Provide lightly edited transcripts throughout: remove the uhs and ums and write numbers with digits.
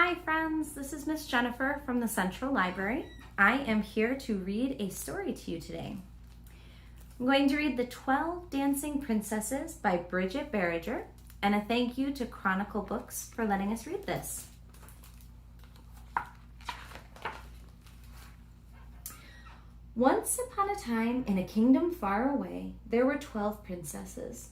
Hi friends, this is Miss Jennifer from the Central Library. I am here to read a story to you today. I'm going to read The 12 Dancing Princesses by Bridget Barriger, and a thank you to Chronicle Books for letting us read this. Once upon a time, in a kingdom far away, there were 12 princesses.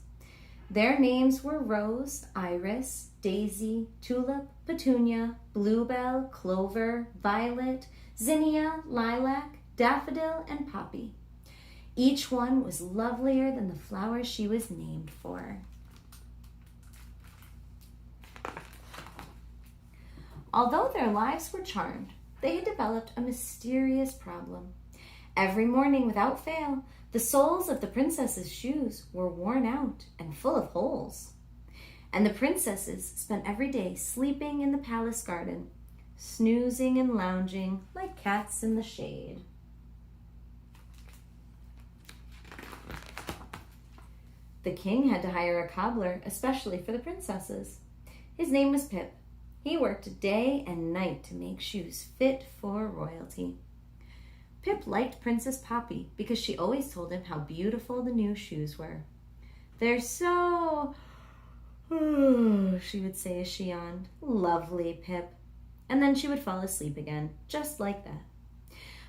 Their names were Rose, Iris, Daisy, Tulip, Petunia, Bluebell, Clover, Violet, Zinnia, Lilac, Daffodil, and Poppy. Each one was lovelier than the flower she was named for. Although their lives were charmed, they had developed a mysterious problem. Every morning, without fail, the soles of the princesses' shoes were worn out and full of holes. And the princesses spent every day sleeping in the palace garden, snoozing and lounging like cats in the shade. The king had to hire a cobbler especially for the princesses. His name was Pip. He worked day and night to make shoes fit for royalty. Pip liked Princess Poppy because she always told him how beautiful the new shoes were. "They're so," she would say as she yawned. "Lovely, Pip." And then she would fall asleep again, just like that.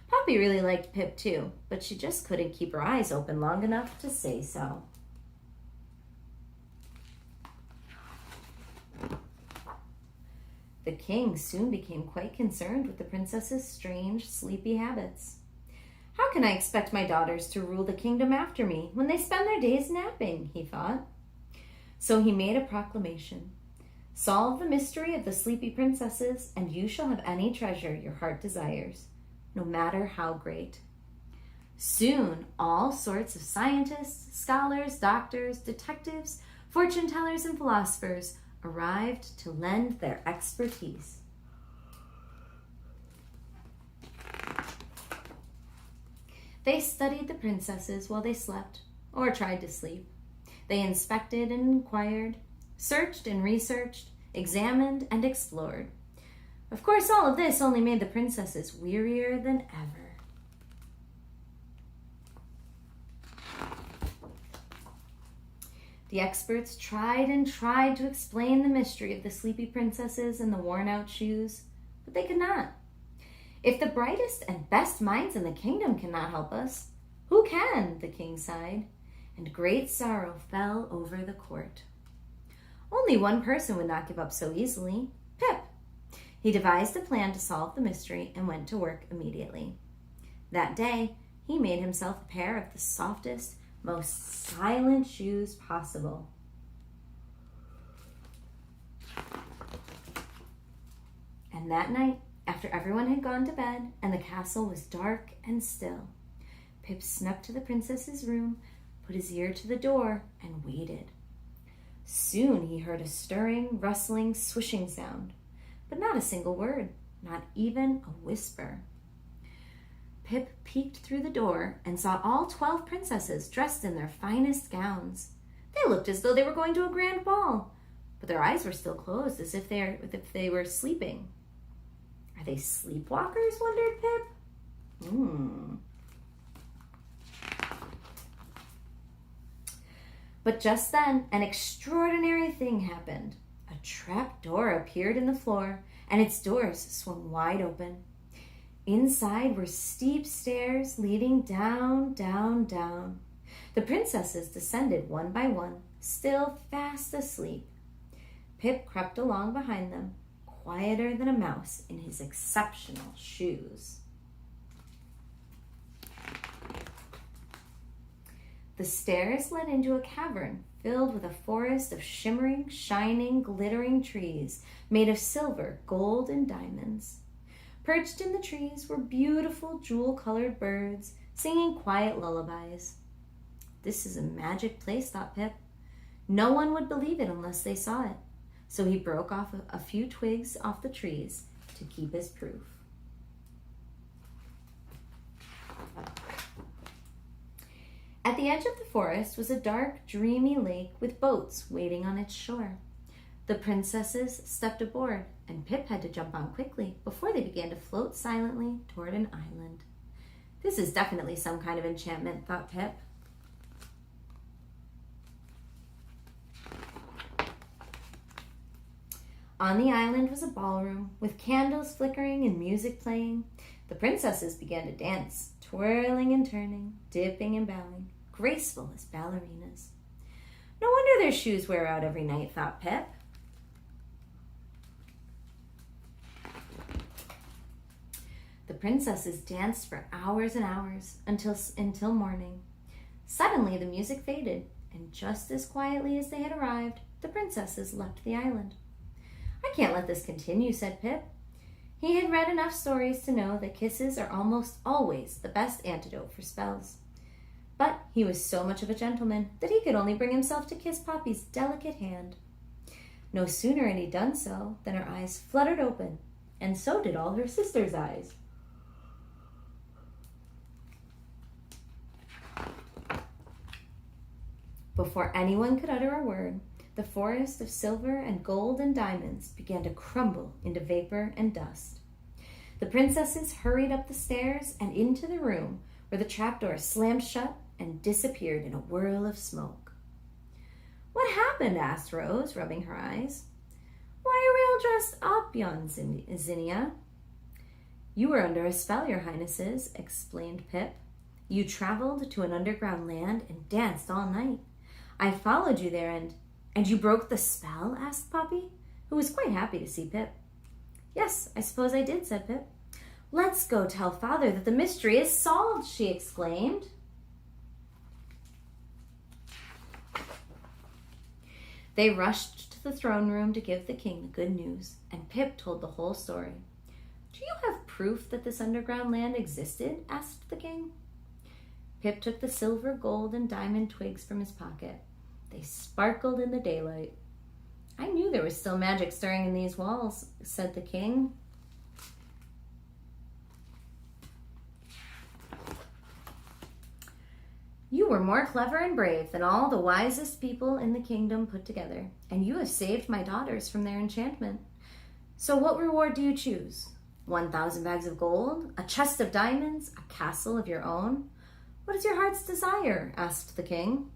Poppy really liked Pip too, but she just couldn't keep her eyes open long enough to say so. The king soon became quite concerned with the princess's strange, sleepy habits. "How can I expect my daughters to rule the kingdom after me when they spend their days napping?" he thought. So he made a proclamation. "Solve the mystery of the sleepy princesses, and you shall have any treasure your heart desires, no matter how great." Soon, all sorts of scientists, scholars, doctors, detectives, fortune tellers, and philosophers arrived to lend their expertise. They studied the princesses while they slept, or tried to sleep. They inspected and inquired, searched and researched, examined and explored. Of course, all of this only made the princesses wearier than ever. The experts tried and tried to explain the mystery of the sleepy princesses and the worn-out shoes, but they could not. "If the brightest and best minds in the kingdom cannot help us, who can?" the king sighed, and great sorrow fell over the court. Only one person would not give up so easily: Pip. He devised a plan to solve the mystery and went to work immediately. That day, he made himself a pair of the softest, most silent shoes possible. And that night, after everyone had gone to bed and the castle was dark and still, Pip snuck to the princess's room, put his ear to the door, and waited. Soon he heard a stirring, rustling, swishing sound, but not a single word, not even a whisper. Pip peeked through the door and saw all 12 princesses dressed in their finest gowns. They looked as though they were going to a grand ball, but their eyes were still closed as if they were sleeping. "Are they sleepwalkers?" wondered Pip. But just then, an extraordinary thing happened. A trap door appeared in the floor, and its doors swung wide open. Inside were steep stairs leading down, down, down. The princesses descended one by one, still fast asleep. Pip crept along behind them, quieter than a mouse in his exceptional shoes. The stairs led into a cavern filled with a forest of shimmering, shining, glittering trees made of silver, gold, and diamonds. Perched in the trees were beautiful jewel-colored birds singing quiet lullabies. "This is a magic place," thought Pip. No one would believe it unless they saw it, so he broke off a few twigs off the trees to keep as proof. At the edge of the forest was a dark, dreamy lake with boats waiting on its shore. The princesses stepped aboard, and Pip had to jump on quickly before they began to float silently toward an island. This is definitely some kind of enchantment, thought Pip. On the island was a ballroom with candles flickering and music playing. The princesses began to dance, twirling and turning, dipping and bowing, graceful as ballerinas. No wonder their shoes wear out every night, thought Pip. The princesses danced for hours and hours until morning. Suddenly the music faded, and just as quietly as they had arrived, the princesses left the island. I can't let this continue, said Pip. He had read enough stories to know that kisses are almost always the best antidote for spells. But he was so much of a gentleman that he could only bring himself to kiss Poppy's delicate hand. No sooner had he done so than her eyes fluttered open, and so did all her sisters' eyes. Before anyone could utter a word, the forest of silver and gold and diamonds began to crumble into vapor and dust. The princesses hurried up the stairs and into the room where the trapdoor slammed shut and disappeared in a whirl of smoke. What happened? Asked Rose, rubbing her eyes. Why are we all dressed up? yawned Zinnia. You were under a spell, your highnesses, explained Pip. You traveled to an underground land and danced all night. I followed you there and you broke the spell? Asked Poppy, who was quite happy to see Pip. Yes, I suppose I did, said Pip. Let's go tell Father that the mystery is solved, she exclaimed. They rushed to the throne room to give the king the good news, and Pip told the whole story. Do you have proof that this underground land existed? Asked the king. Pip took the silver, gold, and diamond twigs from his pocket. They sparkled in the daylight. I knew there was still magic stirring in these walls, said the king. You were more clever and brave than all the wisest people in the kingdom put together, and you have saved my daughters from their enchantment. So what reward do you choose? 1,000 bags of gold, a chest of diamonds, a castle of your own? What is your heart's desire? Asked the king.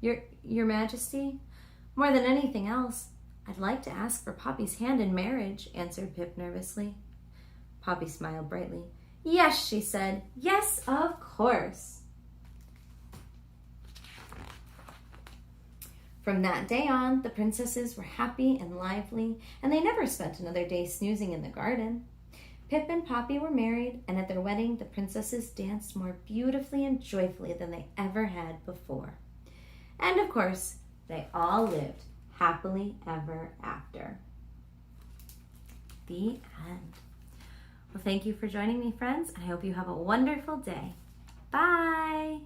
Your Majesty, more than anything else, I'd like to ask for Poppy's hand in marriage, answered Pip nervously. Poppy smiled brightly. Yes, she said. Yes, of course. From that day on, the princesses were happy and lively, and they never spent another day snoozing in the garden. Pip and Poppy were married, and at their wedding, the princesses danced more beautifully and joyfully than they ever had before. And of course, they all lived happily ever after. The end. Well, thank you for joining me, friends. I hope you have a wonderful day. Bye.